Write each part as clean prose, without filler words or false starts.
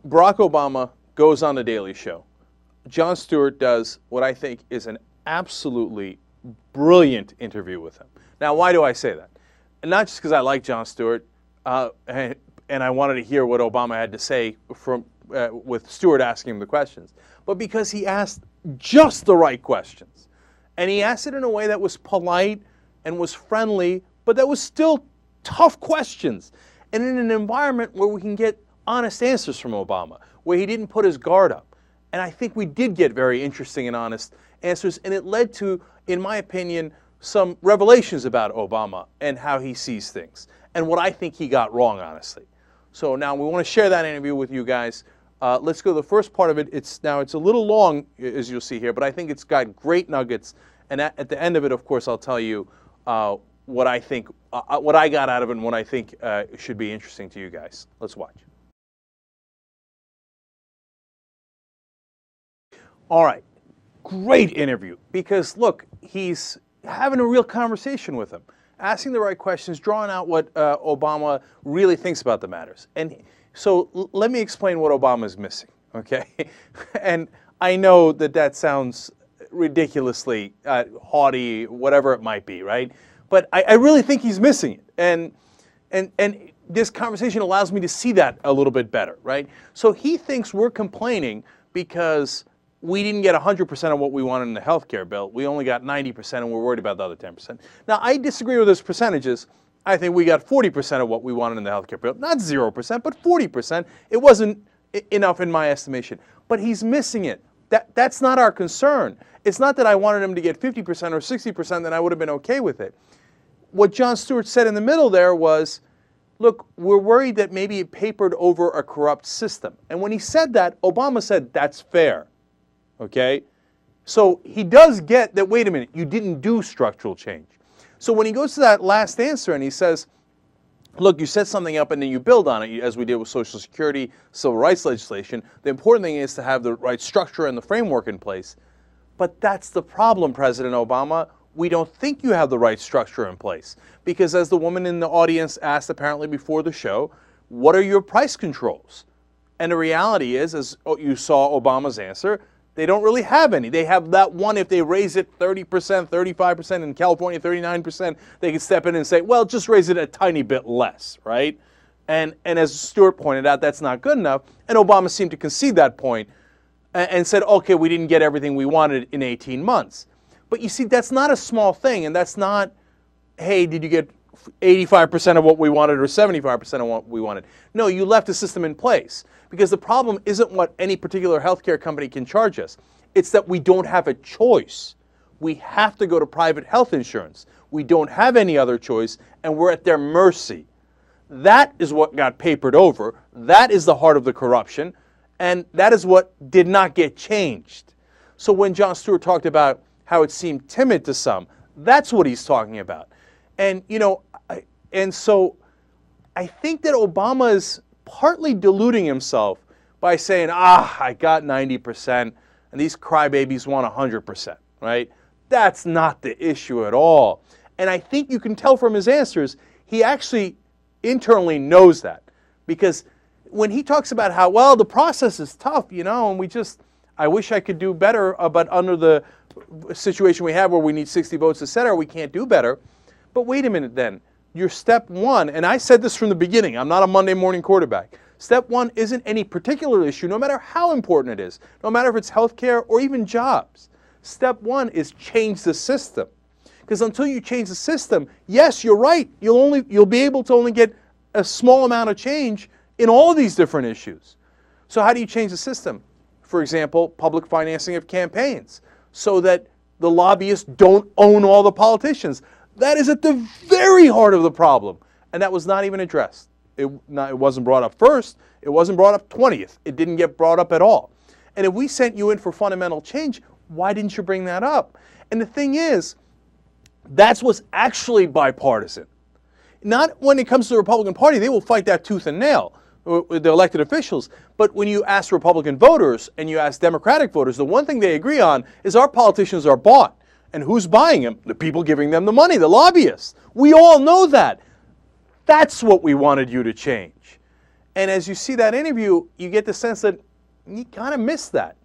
Barack Obama goes on The Daily Show. Jon Stewart does what I think is an absolutely brilliant interview with him. Now, why do I say that? And not just because I like Jon Stewart, and I wanted to hear what Obama had to say with Stewart asking him the questions, but because he asked just the right questions. And he asked it in a way that was polite and was friendly, but that was still tough questions. And in an environment where we can get honest answers from Obama, where he didn't put his guard up. And I think we did get very interesting and honest answers, and it led to, in my opinion, some revelations about Obama and how he sees things, and what I think he got wrong, honestly. So now we want to share that interview with you guys. Let's go to the first part of it. It's a little long, as you'll see here, but I think it's got great nuggets. And at the end of it, of course, I'll tell you what I think, what I got out of it, and what I think should be interesting to you guys. Let's watch. All right, great interview, because look, he's having a real conversation with him, asking the right questions, drawing out what Obama really thinks about the matters. And so let me explain what Obama is missing, okay? And I know that sounds ridiculously haughty, whatever it might be, right? But I really think he's missing it. And this conversation allows me to see that a little bit better, right? So he thinks we're complaining because we didn't get 100% of what we wanted in the health care bill. We only got 90%, and we're worried about the other 10%. Now, I disagree with those percentages. I think we got 40% of what we wanted in the health care bill. Not 0%, but 40%. It wasn't enough in my estimation. But he's missing it. That's not our concern. It's not that I wanted him to get 50% or 60%, then I would have been okay with it. What Jon Stewart said in the middle there was, look, we're worried that maybe it papered over a corrupt system. And when he said that, Obama said, that's fair. Okay? So he does get that, wait a minute, you didn't do structural change. So when he goes to that last answer and he says, look, you set something up and then you build on it, as we did with Social Security, civil rights legislation, the important thing is to have the right structure and the framework in place. But that's the problem, President Obama. We don't think you have the right structure in place. Because as the woman in the audience asked apparently before the show, what are your price controls? And the reality is, as you saw Obama's answer, they don't really have any. They have that one, if they raise it 30%, 35%, in California 39%, they can step in and say, well, just raise it a tiny bit less, right? And as Stewart pointed out, that's not good enough. And Obama seemed to concede that point and said, okay, we didn't get everything we wanted in 18 months. But you see, that's not a small thing, and that's not, hey, did you get 85% of what we wanted or 75% of what we wanted? No, you left the system in place. Because the problem isn't what any particular healthcare company can charge us. It's that we don't have a choice. We have to go to private health insurance. We don't have any other choice, and we're at their mercy. That is what got papered over. That is the heart of the corruption, and that is what did not get changed. So when Jon Stewart talked about how it seemed timid to some, that's what he's talking about. And, you know, so I think that Obama is partly deluding himself by saying, I got 90% and these crybabies want 100%, right? That's not the issue at all. And I think you can tell from his answers, he actually internally knows that. Because when he talks about how, well, the process is tough, you know, and I wish I could do better, but under the situation we have where we need 60 votes, et cetera, we can't do better. But wait a minute then. Your step one, and I said this from the beginning, I'm not a Monday morning quarterback. Step one isn't any particular issue, no matter how important it is, no matter if it's healthcare or even jobs. Step one is change the system. Because until you change the system, yes, you're right, you'll be able to only get a small amount of change in all of these different issues. So how do you change the system? For example, public financing of campaigns, so that the lobbyists don't own all the politicians. That is at the very heart of the problem, and that was not even addressed. It wasn't brought up first. It wasn't brought up 20th. It didn't get brought up at all. And if we sent you in for fundamental change, why didn't you bring that up? And the thing is, that's what's actually bipartisan. Not when it comes to the Republican Party, they will fight that tooth and nail with the elected officials. But when you ask Republican voters and you ask Democratic voters, the one thing they agree on is our politicians are bought. And who's buying them? The people giving them the money, the lobbyists. We all know that. That's what we wanted you to change. And as you see that interview, you get the sense that he kind of missed that.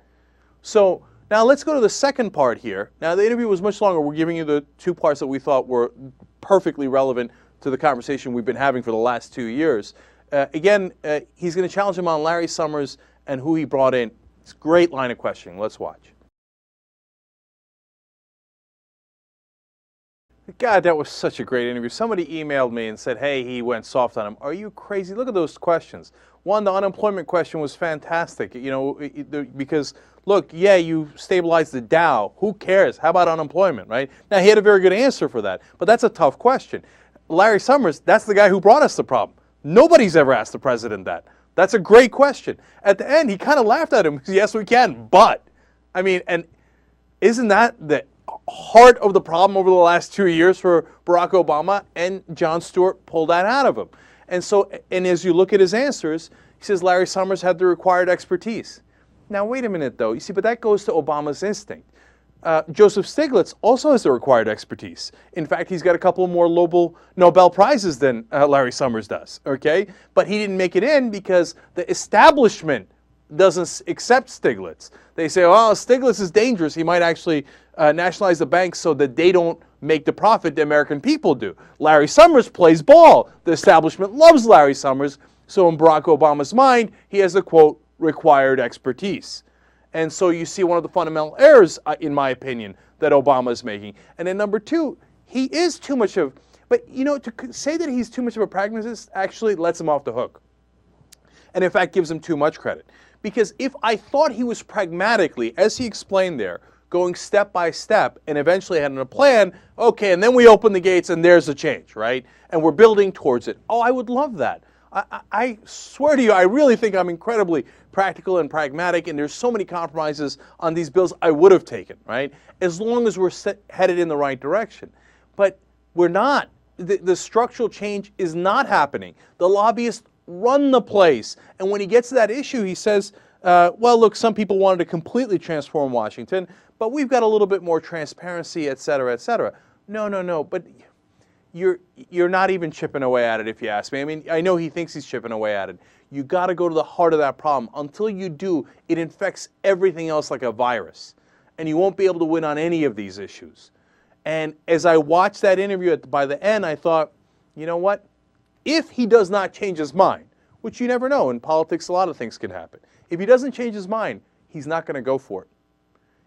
So now let's go to the second part here. Now the interview was much longer. We're giving you the two parts that we thought were perfectly relevant to the conversation we've been having for the last 2 years. Again, he's going to challenge him on Larry Summers and who he brought in. It's a great line of questioning. Let's watch. God, that was such a great interview. Somebody emailed me and said, hey, he went soft on him. Are you crazy? Look at those questions. One, the unemployment question was fantastic, you know, because, look, yeah, you stabilized the Dow. Who cares? How about unemployment, right? Now, he had a very good answer for that, but that's a tough question. Larry Summers, that's the guy who brought us the problem. Nobody's ever asked the president that. That's a great question. At the end, he kind of laughed at him. Yes, we can, but. I mean, and isn't that the heart of the problem over the last 2 years for Barack Obama? And Jon Stewart pulled that out of him. And so, and as you look at his answers, he says Larry Summers had the required expertise. Now, wait a minute, though. You see, but that goes to Obama's instinct. Joseph Stiglitz also has the required expertise. In fact, he's got a couple more Nobel Prizes than Larry Summers does, okay? But he didn't make it in because the establishment doesn't accept Stiglitz. They say, oh, Stiglitz is dangerous. He might actually nationalize the banks so that they don't make the profit the American people do. Larry Summers plays ball. The establishment loves Larry Summers. So in Barack Obama's mind, he has the, quote, required expertise. And so you see one of the fundamental errors, in my opinion, that Obama is making. And then number two, he is too much of, but you know, to say that he's too much of a pragmatist actually lets him off the hook. And in fact gives him too much credit. Because if I thought he was pragmatically, as he explained there, going step by step and eventually had a plan, okay, and then we open the gates and there's a change, right? And we're building towards it. Oh, I would love that. I swear to you, I really think I'm incredibly practical and pragmatic, and there's so many compromises on these bills I would have taken, right? As long as we're headed in the right direction. But we're not. The structural change is not happening. The lobbyists run the place. And when he gets to that issue, he says, well, look, some people wanted to completely transform Washington, but we've got a little bit more transparency, et cetera, et cetera. No, but you're not even chipping away at it, if you ask me. I mean, I know he thinks he's chipping away at it. You got to go to the heart of that problem. Until you do, it infects everything else like a virus, and you won't be able to win on any of these issues. And as I watched that interview by the end, I thought, you know what? If he does not change his mind, which you never know, in politics a lot of things can happen. If he doesn't change his mind, he's not going to go for it.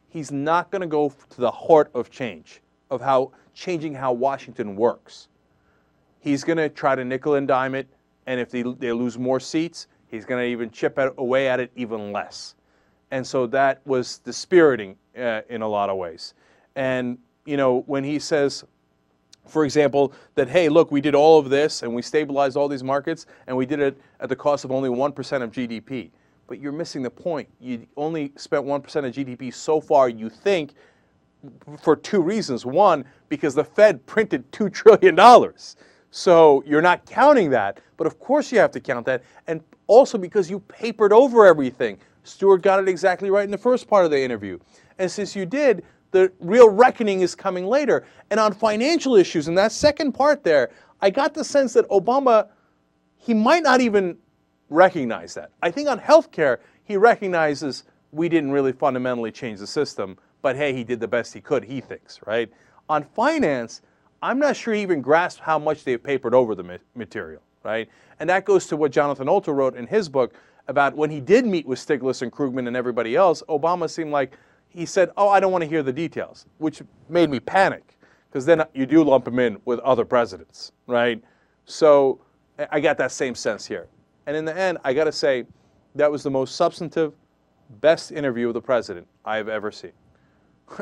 He's not going to go to the heart of change, of changing how Washington works. He's going to try to nickel and dime it, and if they lose more seats, he's going to even chip away at it even less. And so that was dispiriting in a lot of ways. And, you know, when he says, for example, that, hey, look, we did all of this, and we stabilized all these markets, and we did it at the cost of only 1% of GDP. But you're missing the point. You only spent 1% of GDP so far, you think, for two reasons. One, because the Fed printed $2 trillion. So you're not counting that, but of course you have to count that. And also because you papered over everything. Stewart got it exactly right in the first part of the interview. And since you did, the real reckoning is coming later. And on financial issues, in that second part there, I got the sense that Obama, he might not even recognize that. I think on healthcare, he recognizes we didn't really fundamentally change the system, but hey, he did the best he could, he thinks, right? On finance, I'm not sure he even grasped how much they've papered over the material, right? And that goes to what Jonathan Olter wrote in his book about when he did meet with Stiglitz and Krugman and everybody else, Obama seemed like he said, oh, I don't want to hear the details, which made me panic, because then you do lump him in with other presidents, right? So I got that same sense here. And in the end, I got to say, that was the most substantive, best interview of the president I've ever seen.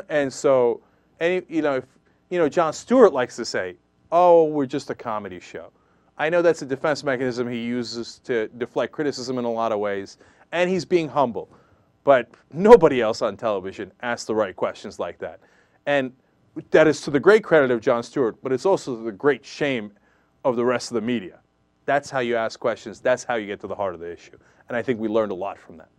And so, Jon Stewart likes to say, oh, we're just a comedy show. I know that's a defense mechanism he uses to deflect criticism in a lot of ways, and he's being humble. But nobody else on television asks the right questions like that. And that is to the great credit of Jon Stewart, but it's also to the great shame of the rest of the media. That's how you ask questions. That's how you get to the heart of the issue. And I think we learned a lot from that.